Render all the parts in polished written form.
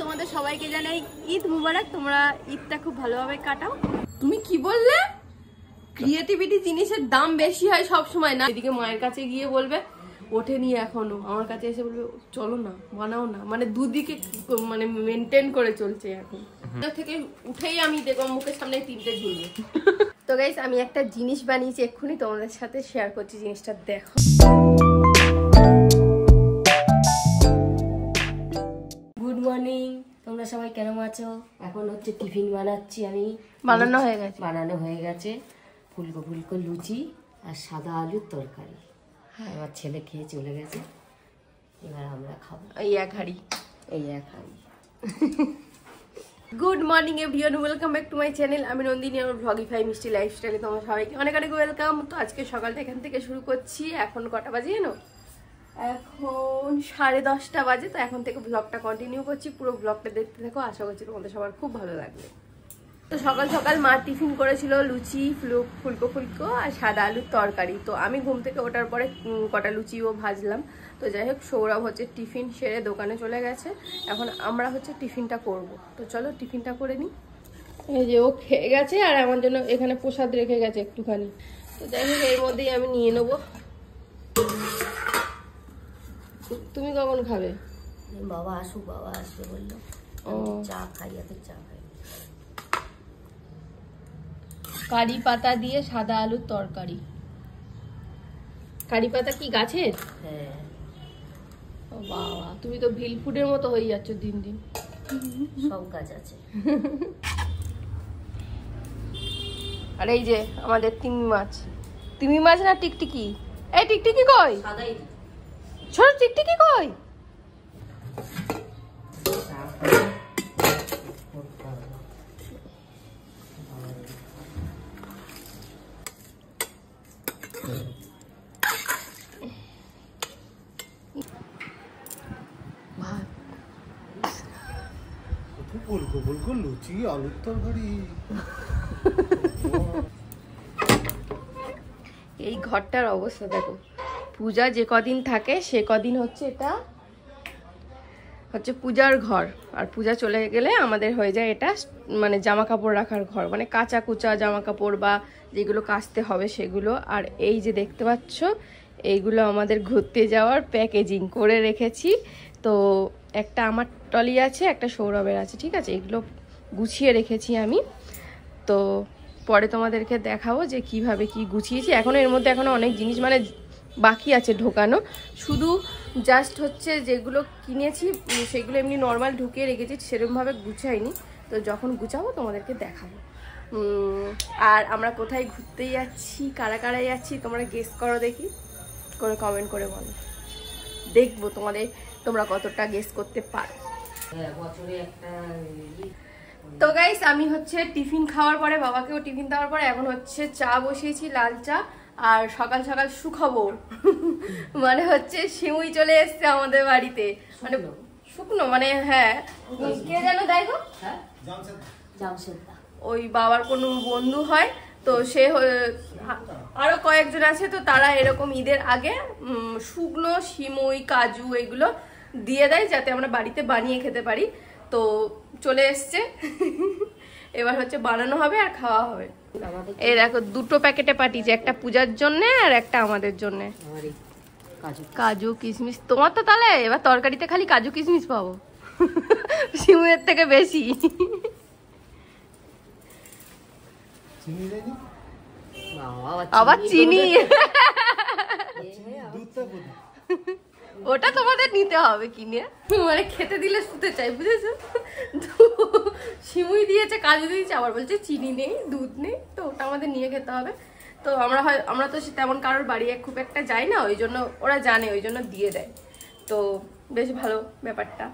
তোমাদের সবাইকে জানাই ঈদ মুবারক। তোমরা ঈদটা খুব ভালোভাবে কাটাও। তুমি কি বললে? ক্রিয়েটিভিটি জিনিসের দাম বেশি হয় সব সময় না। এদিকে মায়ের কাছে গিয়ে বলবে ওঠেনি এখনো, আমার কাছে এসে বলবে চলো না বানাও না, মানে দুদিকে মানে মেনটেন করে চলছে এখন থেকে উঠেই আমি দেখো মুখের সামনে তিনটে ঝুলবে। তো গাইস আমি একটা জিনিস বানিয়েছি এক্ষুনি তোমাদের সাথে শেয়ার করছি, জিনিসটা দেখো। গুড মর্নিং, তোমরা সবাই কেমন আছো? এখন হচ্ছে টিফিন বানাচ্ছি আমি। বানানো হয়ে গেছে ফুলকো ফুলকো লুচি আর সাদা আলুর তরকারি। আমার ছেলে খেয়ে চলে গেছে, এবার আমরা খাবো এই এক হাঁড়ি। Good morning everyone, welcome back to my channel. আমি নন্দিনী, আমার ভ্লগিফাই মিষ্টি লাইফস্টাইলে তোমার সবাইকে অনেক অনেক ওয়েলকাম। তো আজকে সকালটা এখান থেকে শুরু করছি। এখন কটা বাজে জানো? এখন 10:30 বাজে। তো এখন থেকে ব্লগটা কন্টিনিউ করছি, পুরো ব্লগটা দেখতে থাকো, আশা করছি তোমাদের সবার খুব ভালো লাগবে। তো সকাল সকাল মা টিফিন করেছিল লুচি, ফুলকো ফুলকো আর সাদা আলুর তরকারি। তো আমি ঘুম থেকে ওঠার পরে কটা লুচিও ভাজলাম। তো যাই হোক, সৌরভ হচ্ছে টিফিন সেরে দোকানে চলে গেছে, এখন আমরা হচ্ছে টিফিনটা করব। তো চলো টিফিনটা করে নিই। এই যে ও খেয়ে গেছে আর আমার জন্য এখানে প্রসাদ রেখে গেছে একটুখানি। তো যাই হোক, এর মধ্যেই আমি নিয়ে নেবো। তুমি কখন খাবে? বাবা আসবে বললো। চা খাই, চা খাই। কারি পাতা দিয়ে সাদা আলুর তরকারি। কারি পাতা কি গাছের? হ্যাঁ। ও বাবা, তুমি তো ভিলফুডের মতো হয়ে যাচ্ছ দিন দিন। সব গাছ আছে। আর এই যে আমাদের তিমি মাছ না টিকটিকি। এই টিকটিকি কই? ছোট টিকটিকি কই? ফুলকো লুচি আলুর তরকারি। এই ঘরটার অবস্থা দেখো। পূজা যে কদিন থাকে সে কদিন হচ্ছে এটা হচ্ছে পূজার ঘর, আর পূজা চলে গেলে আমাদের হয়ে যায় এটা মানে জামা কাপড় রাখার ঘর, মানে কাঁচা কুচা জামা কাপড় বা যেগুলো কাচতে হবে সেগুলো। আর এই যে দেখতে পাচ্ছ এইগুলো আমাদের ঘুরতে যাওয়ার প্যাকেজিং করে রেখেছি। তো একটা আমার টলি আছে, একটা সৌরভের আছে, ঠিক আছে? এগুলো গুছিয়ে রেখেছি আমি। তো পরে তোমাদেরকে দেখাবো যে কিভাবে কি গুছিয়েছি। এখনো এর মধ্যে এখনো অনেক জিনিস মানে বাকি আছে ঢোকানো, শুধু জাস্ট হচ্ছে যেগুলো কিনেছি সেগুলো এমনি নর্মাল ঢুকিয়ে রেখেছি, সেরকমভাবে গুছাইনি। তো যখন গুছাবো তোমাদেরকে দেখাবো। আর আমরা কোথায় ঘুরতে যাচ্ছি, কারা কারা যাচ্ছি তোমরা গেস করো দেখি, করে কমেন্ট করে বলো, দেখবো তোমরা কতটা গেস করতে পারো। তো গাইস আমি হচ্ছে টিফিন খাওয়ার পরে, বাবাকেও টিফিন দেওয়ার পরে এখন হচ্ছে চা বসিয়েছি, লাল চা। আর সকাল সকাল সুখবর মানে হচ্ছে সিমুই চলে এসছে আমাদের বাড়িতে, মানে শুকনো মানে হ্যাঁ কে যেন দেয় গো, ওই বাবার কোনো বন্ধু হয় তো সে, আরো কয়েকজন আছে, তো তারা এরকম ঈদের আগে শুকনো সিমুই কাজু এগুলো দিয়ে দেয় যাতে আমরা বাড়িতে বানিয়ে খেতে পারি। তো চলে এসছে, এবার হচ্ছে বানানো হবে আর খাওয়া হবে। এই দেখো দুটো প্যাকেটে পাঠিয়েছে, একটা পূজার জন্য আর একটা আমাদের জন্য। কাজু কিশমিশ তোমার তো, তাহলে এবার তরকারিতে খালি কাজু কিশমিশ পাবো সিমুয়ের থেকে বেশি। আবার চিনি, ওটা তোমাদের নিতে হবে কিনে, মানে খেতে দিলে শুতে চাই, বুঝেছো? সিমুই দিয়েছে, কাজু দিয়েছে, আবার বলছে চিনি নেই, দুধ নেই, তো ওটা আমাদের নিয়ে খেতে হবে। তো আমরা তো তেমন কারোর বাড়ি খুব একটা যাই না, ওই জন্য ওরা জানে, ওই জন্য দিয়ে দেয়। তো বেশ ভালো ব্যাপারটা।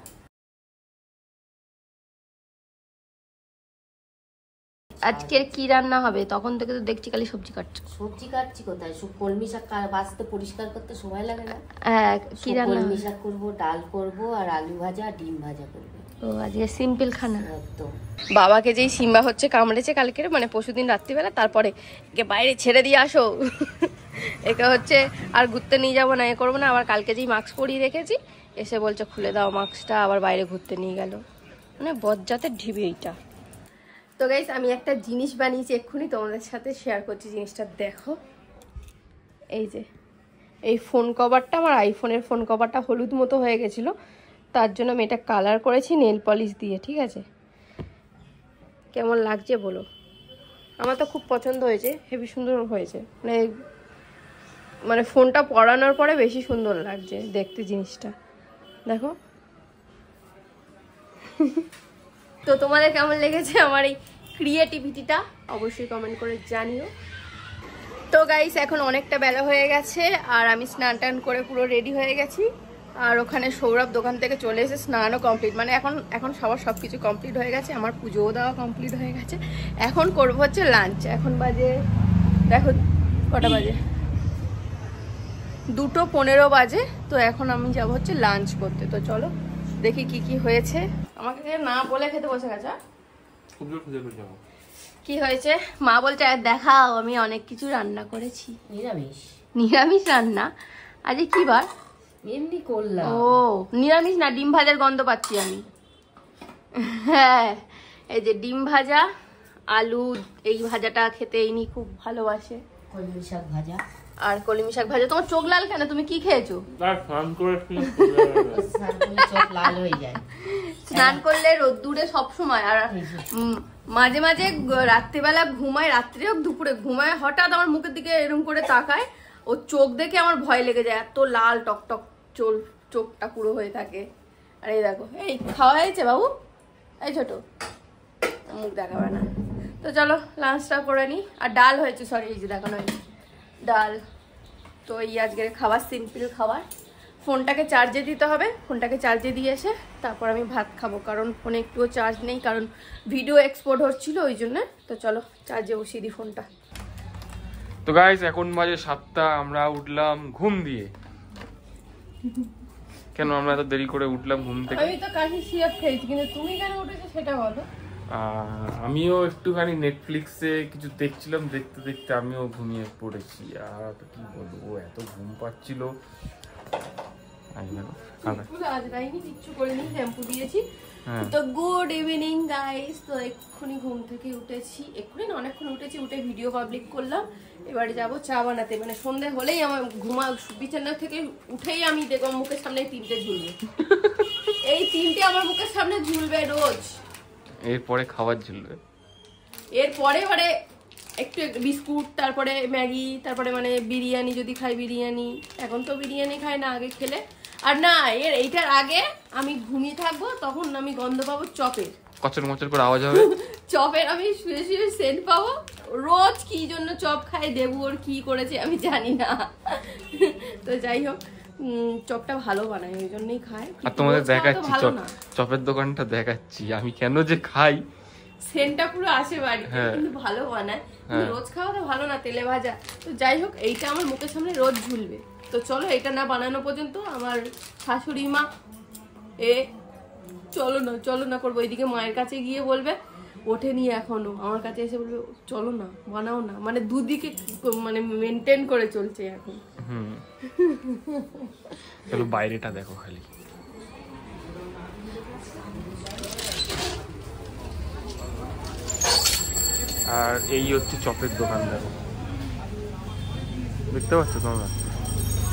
আজকের কি রান্না হবে? তখন থেকে তো দেখছি খালি সবজি কাটছো। সবজি কাটছি কোথায়, সব কলমি শাক বাছতে পরিষ্কার করতে সময় লাগে না। হ্যাঁ, কি রান্না? কলমি শাক করবো, ডাল করবো আর আলু ভাজা ডিম ভাজা করবো। ও আজকে সিম্পল খানা। একদম। বাবাকে যেই সিম্বা হচ্ছে কামড়েছে কালকের, মানে পরশুদিন রাত্রিবেলা, তারপরে একে বাইরে ছেড়ে দিয়ে আসো একে হচ্ছে আর ঘুরতে নিয়ে যাবো না, এ করবো না। আবার কালকে যেই মাস্ক পরিয়ে রেখেছি এসে বলছে খুলে দাও মাস্কটা, আবার বাইরে ঘুরতে নিয়ে গেল। মানে বজ্জাতের ঢিবি এইটা। তো গাইস আমি একটা জিনিস বানিয়েছি এক্ষুনি তোমাদের সাথে শেয়ার করছি, জিনিসটা দেখো। এই যে এই ফোন কভারটা, আমার আইফোনের ফোন কভারটা হলুদ মতো হয়ে গেছিলো, তার জন্য আমি এটা কালার করেছি নেল পলিশ দিয়ে, ঠিক আছে? কেমন লাগছে বলো? আমার তো খুব পছন্দ হয়েছে, হেবি সুন্দর হয়েছে, মানে ফোনটা পরানোর পরে বেশি সুন্দর লাগছে দেখতে জিনিসটা, দেখো। তো তোমাদের কেমন লেগেছে আমার এই ক্রিয়েটিভিটিটা অবশ্যই কমেন্ট করে জানিও। তো গাইস এখন অনেকটা বেলা হয়ে গেছে আর আমি স্নান টান করে পুরো রেডি হয়ে গেছি। আর ওখানে সৌরভ দোকান থেকে চলে এসে স্নানও কমপ্লিট, মানে এখন সবার সব কিছু কমপ্লিট হয়ে গেছে, আমার পুজোও দেওয়া কমপ্লিট হয়ে গেছে। এখন করবো হচ্ছে লাঞ্চ। এখন বাজে দেখো কটা বাজে, 2:15 বাজে। তো এখন আমি যাবো হচ্ছে লাঞ্চ করতে। তো চলো দেখি কি কি হয়েছে। আমাকে না বলে খেতে বসে গেছে। কি হয়েছে মা বলছে দেখাও, আমি অনেক কিছু রান্না করেছি। নিরামিষ রান্না? আজকে কি বার? এমনি করলাম। ও নিরামিষ না, ডিম ভাজার গন্ধ পাচ্ছি আমি। হ্যাঁ এই যে ডিম ভাজা, আলু, এই ভাজাটা খেতে ইনি খুব ভালোবাসে। কলমি শাক ভাজা আর কলমি শাক ভাজা। তোমার চোখ লাল কেন? তুমি কি খেয়েছো? চোখ লাল হয়ে যায় স্নান করলে রোদ্দুরে সবসময়। আর মাঝে মাঝে রাত্রিবেলা ঘুমায়, রাত্রে হোক দুপুরে ঘুমায়, হঠাৎ আমার মুখের দিকে এরকম করে তাকায়, ও চোখ দেখে আমার ভয় লেগে যায়, এত লাল টকটক চোখটা পুরো হয়ে থাকে। আর এই দেখো, এই খাওয়া হয়েছে বাবু? এই ছোট মুখ দেখাবে না। তো চলো লাঞ্চটা করে নিই। আর ডাল হয়েছে, সরি এই যে দেখানো হয়েছে ডাল। তো এই আজকের খাবার সিম্পল খাবার। ফোনটাকে চার্জে দিতে হবে, ফোনটাকে চার্জে দিয়ে এসে তারপর আমি ভাত খাবো, কারণ ফোনে একটুও চার্জ নেই, কারণ ভিডিও এক্সপোর্ট হচ্ছিল ওই জন্য। তো চলো চার্জে বসিয়ে দিই ফোনটা। তো গাইস এখন বাজে 7টা, আমরা উঠলাম ঘুম দিয়ে। কেন আমরা এত দেরি করে উঠলাম ঘুম থেকে? আমি তো কাশি সিরাপ খেয়েছি, কিন্তু তুমি কেন উঠেছো সেটা বলো। আমিও একটুখানি নেটফ্লিক্সে কিছু দেখছিলাম, দেখতে দেখতে আমিও ঘুমিয়ে পড়েছি। আর কি বলবো, এত ঘুম পাচ্ছিল। কিচ্ছু করিনি, শ্যাম্পু দিয়েছি। তো গুড ইভিনিং গাইস। তো এক্ষুনি ঘুম থেকে উঠেছি, এক্ষুনি না অনেকক্ষণ উঠেছি, উঠে ভিডিও পাবলিক করলাম। এবারে যাবো চা বানাতে, মানে সন্ধে হলেই আমার বিছানা থেকে উঠেই আমি দেখবো মুখের সামনে 3টে ঝুলবে। এই 3টে আমার মুখের সামনে ঝুলবে রোজ। এরপরে খাবার ঝুলবে, এরপরে মানে একটু বিস্কুট, তারপরে ম্যাগি, তারপরে মানে বিরিয়ানি যদি খাই বিরিয়ানি। এখন তো বিরিয়ানি খাই না, আগে খেলে। আর না এইটার আগে আমি ঘুমিয়ে থাকবো, তখন আমি গন্ধ পাবো চপের, কচর মচর করে আওয়াজ হবে। চপের আমি শুয়ে শুয়ে সেন্ট পাবো। রোজ কি জন্য চপ খাই, দেবু ওর কি করেছে আমি জানি না। তো যাই হোক, চপটা ভালো বানায় ওই জন্যই খাই। আর তোমাদের দেখাচ্ছি চপের দোকানটা দেখাচ্ছি আমি কেন যে খাই। সেন্টটা পুরো আসে বাড়িতে, কিন্তু ভালো বানায়। রোজ খাওয়া তো ভালো না, তেলে ভাজা। তো যাই হোক, এইটা আমার মুখের সামনে রোজ ঝুলবে। তো চলো এটা না বানানো পর্যন্ত আমার শাশুড়ি মা চলো না করবো। এইদিকে মায়ের কাছে গিয়ে বলবে ওঠেনি এখনো, আমার কাছে এসে বলবে চলো না বানাও না, মানে দুদিকে মানে মেনটেন করে চলছে এখন। চলো বাইরেটা দেখো খালি। আর এই হচ্ছে চপের দোকান, দেখো দেখতে পাচ্ছ তোমরা?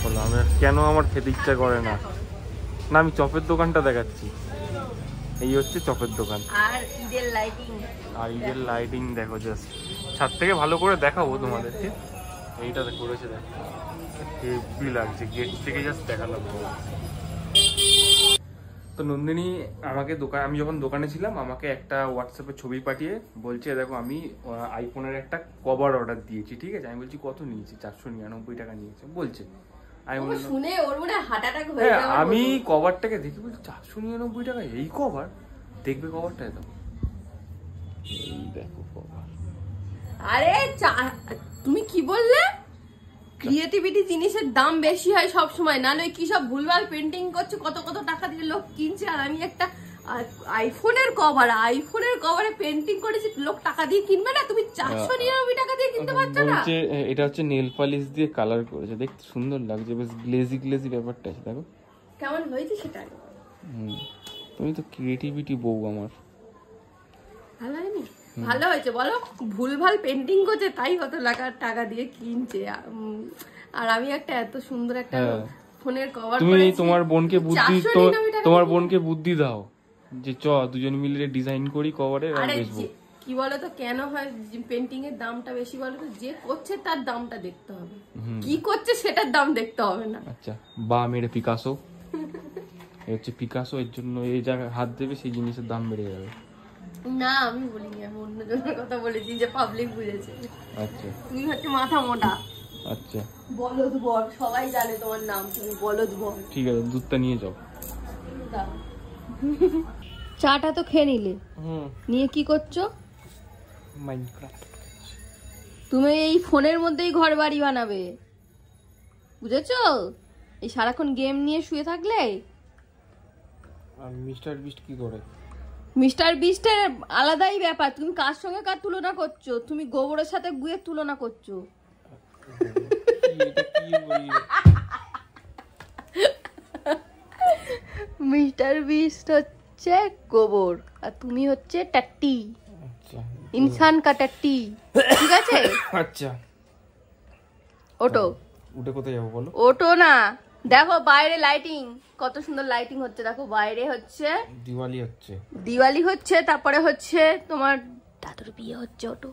বলো আমি কেন আমার খেতে ইচ্ছা করে না। না আমি চপের দোকানটা দেখাচ্ছি। এই হচ্ছে চপের দোকান। আর ঈদের লাইটিং দেখো, জাস্ট ছাদ থেকে ভালো করে দেখাবো তোমাদেরকে। এইটা করেছে দেখো, হেভি লাগছে, গেট থেকে জাস্ট দেখালাম। তো নন্দিনী আমাকে আমি যখন দোকানে ছিলাম, আমাকে একটা হোয়াটসঅ্যাপে ছবি পাঠিয়ে বলছে দেখো আমি আইফোনের একটা কভার অর্ডার দিয়েছি, ঠিক আছে? আমি বলছি কত নিয়েছি? 499 টাকা নিয়েছে বলছে। আমি কভারটাকে দেখি, বলছি 499 টাকা এই কভার? দেখবে কভারটা, দেখো এই দেখো কভার। আরে তুমি কি বললে? ক্রিয়েটিভিটি জিনিসের দাম বেশি হয় সব সময়, না নয় কি সব ভুলভাল পেন্টিং করছে, কত কত টাকা দিয়ে লোক কিনছে। আর আমি একটা আইফোনের কভারে পেন্টিং করেছি, লোক টাকা দিয়ে কিনবে না? তুমি 499 টাকা দিয়ে কিনতে পারছো না? এটা হচ্ছে নেল পলিশ দিয়ে কালার করেছে, দেখতে সুন্দর লাগছে, বেশ গ্লেজি ব্যাপারটা আছে। দেখো কেমন হয়েছে সেটা। তুমি তো ক্রিয়েটিভিটি বউ আমার। ভালো হয়নি? ভালো হয়েছে বলো? ভুলভাল পেন্টিং করছে তাই কত টাকা দিয়ে কিনছে। আর আমি একটা এত সুন্দর একটা ফোনের কভার তুমি তোমার বোনকে বুদ্ধি দাও যে চ দুজন মিলে ডিজাইন করি কভারে আর বেচবো। কি বলতো কেন হয় পেন্টিং এর দামটা বেশি বলতো? যে করছে তার দামটা দেখতে হবে, কি করছে সেটার দাম দেখতে হবে না। আচ্ছা বা মেরে পিকাসো হচ্ছে পিকাসো, এর জন্য এই জায়গায় হাত দেবে সেই জিনিসের দাম বেড়ে যাবে। না আমি বলিনি, আমি অন্যজনের কথা বলেছি যে পাবলিক বুঝেছে। আচ্ছা তুমি হচ্ছে মাথা মোটা। আচ্ছা বলদ বল, সবাই জানে তোমার নাম, তুমি বলদ বল। ঠিক আছে দুধটা নিয়ে যাও। চাটা তো খেয়ে নিলে, নিয়ে কি করছো? মাইনক্রাফট। তুমি এই ফোনের মধ্যেই ঘর বাড়ি বানাবে, বুঝেছো? এই সারাক্ষণ গেম নিয়ে শুয়ে থাকলে। আর মিস্টার বিস্ট কি করে? মিস্টার বিস্টের আলাদাই ব্যাপার। তুমি কার সঙ্গে কার তুলনা করছো? তুমি গোবরের সাথে গুয়ের তুলনা করছো। মিস্টার বিস্ট হচ্ছে গোবর আর তুমি হচ্ছে টাট্টি। ইনসান কা টাট্টি, ঠিক আছে? আচ্ছা ওটো উঠে কোথায় যাবো বলো? ওটো না, দেখো বাইরে লাইটিং কত সুন্দর লাইটিং হচ্ছে। দেখো বাইরে হচ্ছে দিওয়ালি হচ্ছে, তারপরে হচ্ছে তোমার দাদুর বিয়ে হচ্ছে। ওটো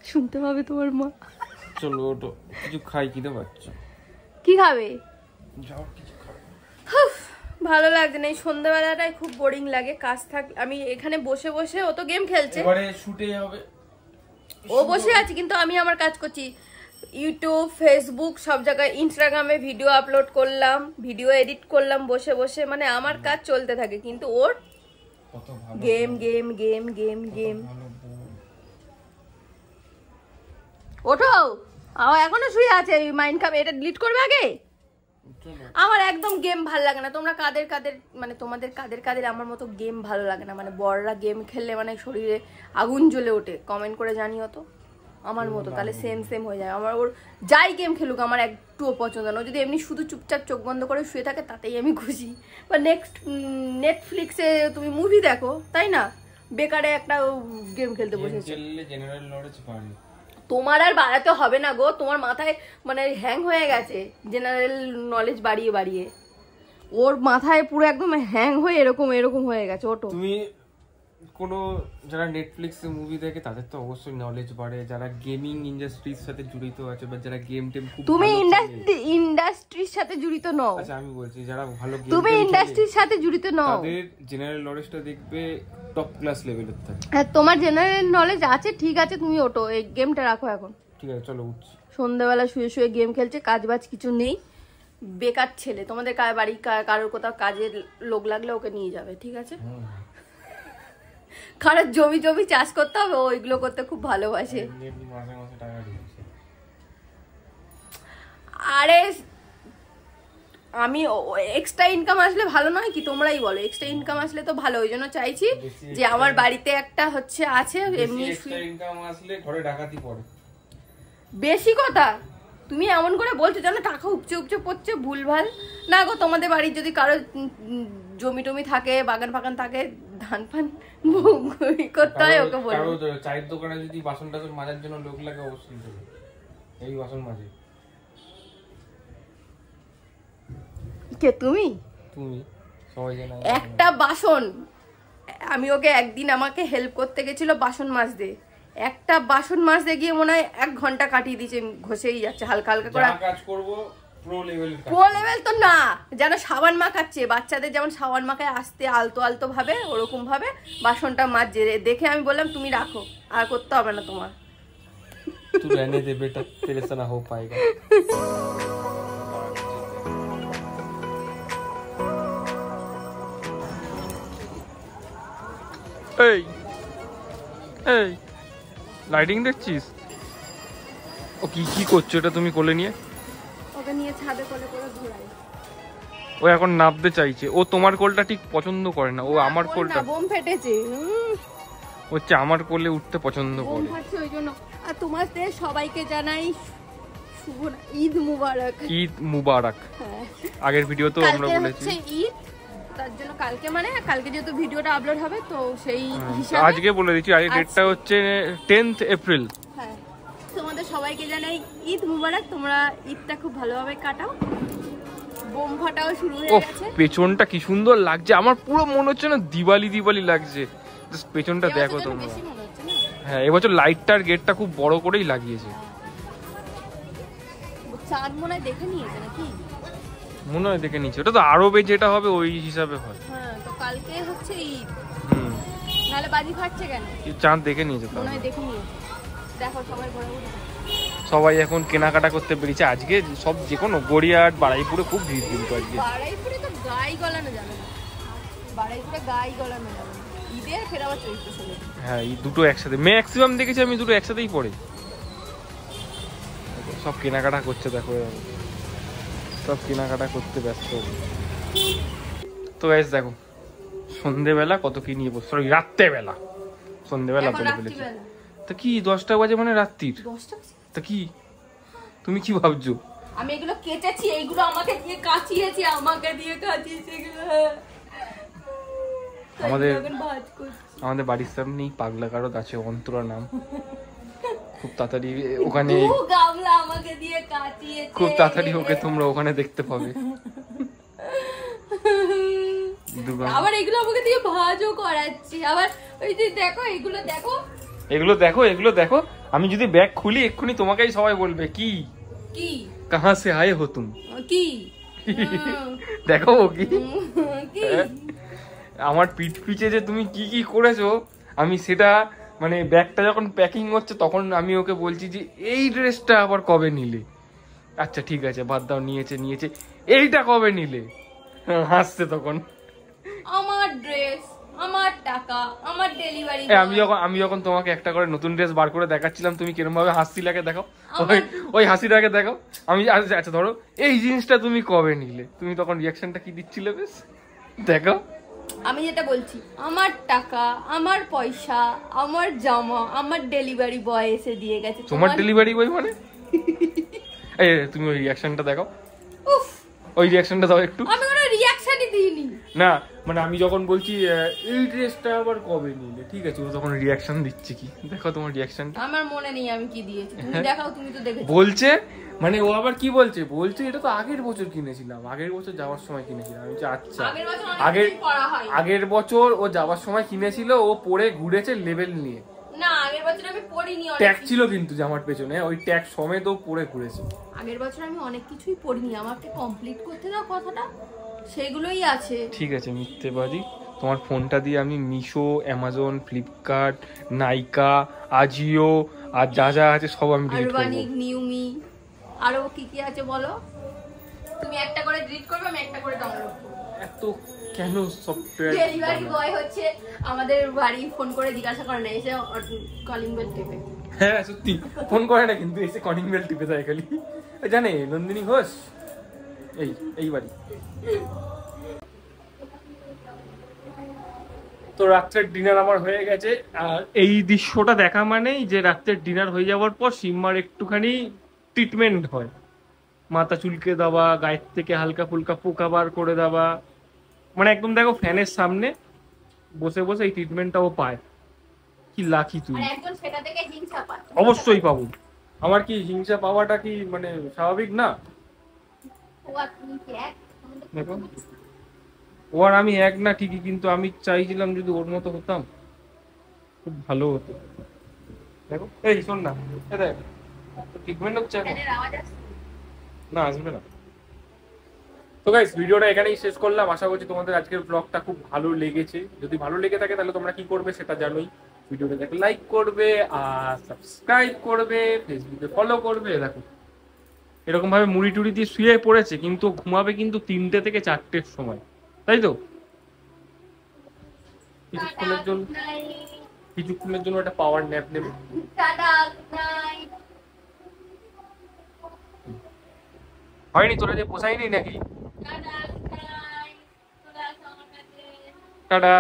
শুনতে পাবে তোমার মা। চলো ওটো কিছু খাই, কিনে বাচ্চা কি খাবে? যাও কিছু খাও। ভালো লাগছে না, এই সন্ধ্যাবেলাটাই খুব বোরিং লাগে। কাজ থাক, আমি এখানে বসে বসে, ও তো গেম খেলছে, এবারে শুটে হবে। ও বসে আছে কিন্তু আমি আমার কাজ করছি। ইউটিউব, ফেসবুক সব জায়গায়, ইনস্টাগ্রামে ভিডিও আপলোড করলাম, ভিডিও এডিট করলাম বসে বসে, মানে আমার কাজ চলতে থাকে। কিন্তু ওর game game game game game. ওঠো, এখনো শুয়ে আছে মাইনক্রাফট। এটা ডিলিট করবে আগে। আমার একদম গেম ভালো লাগে না। তোমরা কাদের কাদের মানে তোমাদের কাদের কাদের আমার মতো গেম ভালো লাগে না? মানে বড়রা গেম খেললে মানে শরীরে আগুন জ্বলে ওঠে, কমেন্ট করে জানিও তো। আমার মতো তাহলে সেম সেম হয়ে যায়। আমার ওর যাই গেম খেলুক আমার একটুও পছন্দ না। যদি এমনি শুধু চুপচাপ চোখ বন্ধ করে শুয়ে থাকে তাতেই আমি খুশি। বা নেটফ্লিক্সে তুমি মুভি দেখো, তাই না? বেকারে একটা গেম খেলতে বসেছে। জেনারেল নলেজ বাড়ে। তোমার আর বাড়াতে হবে না গো, তোমার মাথায় মানে হ্যাং হয়ে গেছে জেনারেল নলেজ বাড়িয়ে বাড়িয়ে। ওর মাথায় পুরো একদম হ্যাং হয়ে এরকম এরকম হয়ে গেছে। ওটো তুমি কোনো যারা নেটফ্লিক্সে মুভি দেখে তাদের তো অবশ্যই নলেজ বাড়ে, যারা গেমিং ইন্ডাস্ট্রির সাথে জড়িত আছে বা যারা গেম টেম খুব তুমি ইন্ডাস্ট্রির সাথে জড়িত নও। আচ্ছা আমি বলছি যারা ভালো গেম তুমি ইন্ডাস্ট্রির সাথে জড়িত নও, তাদের জেনারেল নলেজটা দেখবে টপ ক্লাস লেভেলের থাকে। হ্যাঁ তোমার জেনারেল নলেজ আছে, ঠিক আছে, তুমি ওটো, এই গেমটা রাখো এখন। ঠিক আছে চলো উঠছি। সন্ধ্যাবেলা শুয়ে শুয়ে গেম খেলছে, কাজ বাজ কিছু নেই, বেকার ছেলে। তোমাদের বাড়ি কারোর কোথাও কাজের লোক লাগলে ওকে নিয়ে যাবে, ঠিক আছে? কারোর জমি জমি চাষ করতে হবে, ওইগুলো করতে খুব ভালোবাসে। আরে আমি এক্সট্রা ইনকাম আসলে ভালো নয় কি? তোমরাই বলো, এক্সট্রা ইনকাম আসলে তো ভালো। ওই জন্য চাইছি যে আমার বাড়িতে একটা হচ্ছে আছে এমনি ইনকাম আসলে ঘরে ডাকাতি পড়ে। বেশি কথা তুমি এমন করে বলছো যেন টাকা উপচে উপচে পড়ছে, ভুলভাল না গো। তোমাদের বাড়ির যদি কারো জমি টমি থাকে, বাগান ফাগান থাকে, ধান ফান করতে হয়, ওকে বলবো। চায়ের দোকানে যদি বাসন টাসন মাজার জন্য লোক লাগে অবশ্যই দেবে, এই বাসন মাজে। কে তুমি? তুমি সবাই জানে। একটা বাসন, আমি ওকে একদিন আমাকে হেল্প করতে গেছিল বাসন মাজতে, একটা বাসন মাজতে গিয়ে মনে হয় 1 ঘন্টা কাটিয়ে দিয়েছে, ঘষেই যাচ্ছে হালকা হালকা করে। কাজ করবো প্রো লেভেল তো না, যেন সাবান মাখাচ্ছে, বাচ্চাদের যেমন সাবান মাখায় আস্তে আলতো আলতো ভাবে, ওরকম ভাবে বাসনটা মাজছে। দেখে আমি বললাম তুমি রাখো, আর করতে হবে না তোমার। तू रहने दे बेटा, तेरे से ना हो पाएगा। এই এই লাইটিং দেখছিস? ও কি কি করছো এটা তুমি কোলে নিয়ে? ওকে নিয়ে ছাদে কোলে করে ঘোরাই। ও এখন নামতে চাইছে। ও তোমার কোলটা ঠিক পছন্দ করে না, ও আমার কোলটা। বোম ফেটেছে, হচ্ছে আমার কোলে উঠতে পছন্দ করে। বোম ফাটছে ওই জন্য। আর তোমাদের সবাইকে জানাই শুভ ঈদ মুবারক। ঈদ মুবারক। আগের ভিডিওতেও আমরা বলেছি ঈদ, তার জন্য কালকে যেহেতু ভিডিওটা আপলোড হবে তো সেই হিসাবে আজকে বলে দিচ্ছি, আজকে ডেটটা হচ্ছে 10th এপ্রিল। হ্যাঁ, তোমাদের সবাইকে জানাই ঈদ মুবারক। তোমরা ঈদটা খুব ভালোভাবে কাটাও। বোম ফাটাও শুরু হয়ে গেছে। পেছনটা কি সুন্দর লাগছে, আমার পুরো মনে হচ্ছে না দিওয়ালি লাগছে। জাস্ট পেছনটা দেখো তোমরা। হ্যাঁ, এবছর লাইটটার গেটটা খুব বড় করেই লাগিয়েছে। চাঁদ মনে হয় দেখে নিয়েছে নাকি? মনে হয় দেখে নিচ্ছে, ওটা তো আরবে যেটা হবে ওই হিসাবে হয়। হ্যাঁ, তো কালকে হচ্ছে ঈদ, হুম, নাহলে বাজি ফাটছে কেন? চাঁদ দেখে নিয়েছে তো। মনে হয় দেখে নিয়েছে। দেখো সবাই ঘরে ঘরে সবাই এখন কেনাকাটা করতে পেরেছে। আজকে সব যে কোনো গড়িয়াহাট বারুইপুরে খুব ভিড় কিন্তু আজকে। বারুইপুরে তো গাই গলানো যাবে না, বারুইপুরে গাই গলানো যাবে না। ঈদে ফের আবার চৈত্র চলে। হ্যাঁ, এই দুটো একসাথে ম্যাক্সিমাম দেখেছি আমি, দুটো একসাথেই পড়ে। সব কেনাকাটা করছে দেখো, সব কেনাকাটা করতে ব্যস্ত। তো গাইস দেখো সন্ধেবেলা কত কি নিয়ে বসে, সরি রাত্রেবেলা, সন্ধেবেলা বলে ফেলেছি। তা কি 10টা বাজে মানে রাত্রির 10টা? তা কি তুমি কি ভাবছো? আমি এগুলো কেটেছি, এইগুলো আমাকে দিয়ে কাচিয়েছি, এগুলো। আমাদের বাড়ির সামনেই পাগলা কারদ আছে, অন্তরা নাম। খুব তাড়াতাড়ি ওখানে, আমাকে দিয়ে কাচিয়েছে, খুব তাড়াতাড়ি ওকে তোমরা ওখানে দেখতে পাবে। আবার এগুলো আমাকে দিয়ে ভাজও করাচ্ছি। আবার ওই যে দেখো এগুলো দেখো, এগুলো দেখো। আমি যদি ব্যাগ খুলি এক্ষুনি তোমাকেই সবাই বলবে কি কি কাহা সে আয়ে হো তুম, কি দেখো কি কি আমার পিঠ পিছে যে তুমি কি কি করেছো, আমি সেটা মানে ব্যাগটা যখন প্যাকিং হচ্ছে তখন আমি ওকে বলছি যে এই ড্রেসটা আবার কবে নিলে। আচ্ছা ঠিক আছে বাদ দাও, নিয়েছে এইটা কবে নিলে, হাসছে তখন। আমার ড্রেস, আমার টাকা, আমার ডেলিভারি। আমি যখন তোমাকে একটা করে নতুন ড্রেস বার করে দেখাচ্ছিলাম তুমি কিরকম ভাবে হাসছিলাকে দেখো, ওই হাসিটাকে দেখো। আমি আচ্ছা ধরো এই জিনিসটা তুমি কবে নিলে, তুমি তখন রিয়াকশনটা কি দিচ্ছিলে বেশ দেখো। আমি যেটা বলছি, আমার টাকা, আমার পয়সা, আমার জামা, আমার ডেলিভারি বয় এসে দিয়ে গেছে। তোমার ডেলিভারি বয় মানে? এই তুমি ওই রিয়াকশনটা দেখো, উফ, ওই রিয়াকশনটা দাও একটু। আমি কোনো রিয়াকশনই দিইনি। না মানে আমি যখন বলছি এই ড্রেসটা আবার কবে নিলে, ঠিক আছে ও তখন রিয়াকশন দিচ্ছে কি দেখো তোমার রিয়াকশনটা। আমার মনে নেই আমি কি দিয়েছি, তুমি দেখাও, তুমি তো দেখেছো। বলছে মানে ও আবার কি বলছে এটা তো আগের বছর কিনেছিলাম, আগের বছর যাওয়ার সময় কিনেছিলাম। আমি আচ্ছা আগের বছর ও যাওয়ার সময় কিনেছিল, ও পরে ঘুরেছে লেভেল নিয়ে। না আগের বছর আমি পড়িনি, ট্যাগ ছিল কিন্তু জামার পেছনে, ওই ট্যাগ সমেত ও পরে ঘুরেছে। আগের বছর আমি অনেক কিছুই পড়িনি, আমাকে কমপ্লিট করতে দাও কথাটা, সেগুলোই আছে। ঠিক আছে মিথ্যেবাদী, তোমার ফোনটা দিয়ে আমি মিশো, অ্যামাজন, ফ্লিপকার্ট, নাইকা, আজিও আর যা যা আছে সব আমি ডিলিট করব। আরবানিক, নিউমি, আরো কি কি আছে বলো, তুমি একটা করে ডিলিট করবে, আমি একটা করে ডাউনলোড করব। এত কেন সফটওয়্যার? ডেলিভারি বয় হচ্ছে আমাদের বাড়ি ফোন করে জিজ্ঞাসা করে না, এসে কলিং বেল টিপে। হ্যাঁ সত্যি ফোন করে না কিন্তু এসে কলিং বেল টিপে দেয় খালি। জানে নন্দিনী ঘোষ এই বাড়ি। তো রাত্রের ডিনার আমার হয়ে গেছে, আর এই দৃশ্যটা দেখা মানেই যে রাত্রের ডিনার হয়ে যাওয়ার পর সিম্মার একটুখানি ট্রিটমেন্ট হয়, মাথা চুলকে দেওয়া, গায়ের থেকে হালকা ফুলকা পোকা বার করে দেওয়া, মানে একদম দেখো ফ্যানের সামনে বসে বসে এই ট্রিটমেন্টটাও পায়। কি লাকি তুই। অবশ্যই পাবো, আমার কি হিংসা পাওয়াটা কি মানে স্বাভাবিক না? দেখো ও আর আমি এক না ঠিকই, কিন্তু আমি চাইছিলাম যদি ওর মতো হতাম খুব ভালো হতো। দেখো এই শোন না, দেখ ট্রিটমেন্ট হচ্ছে এখন না, আসবে না। তো গাইস ভিডিওটা এখানেই শেষ করলাম, আশা করছি তোমাদের আজকের ব্লগটা খুব ভালো লেগেছে। যদি ভালো লেগে থাকে তাহলে তোমরা কি করবে সেটা জানোই, ভিডিওটা দেখে লাইক করবে আর সাবস্ক্রাইব করবে, ফেসবুকে ফলো করবে। দেখো এরকম ভাবে মুড়ি টুড়ি দিয়ে শুয়ে পড়েছে, কিন্তু ঘুমাবে কিন্তু 3টে থেকে 4টের সময়, তাই তো? কিছুক্ষণের জন্য একটা পাওয়ার ন্যাপ নেবে। হয়নি তোরা যে পোষায়নি নাকি? টাটা।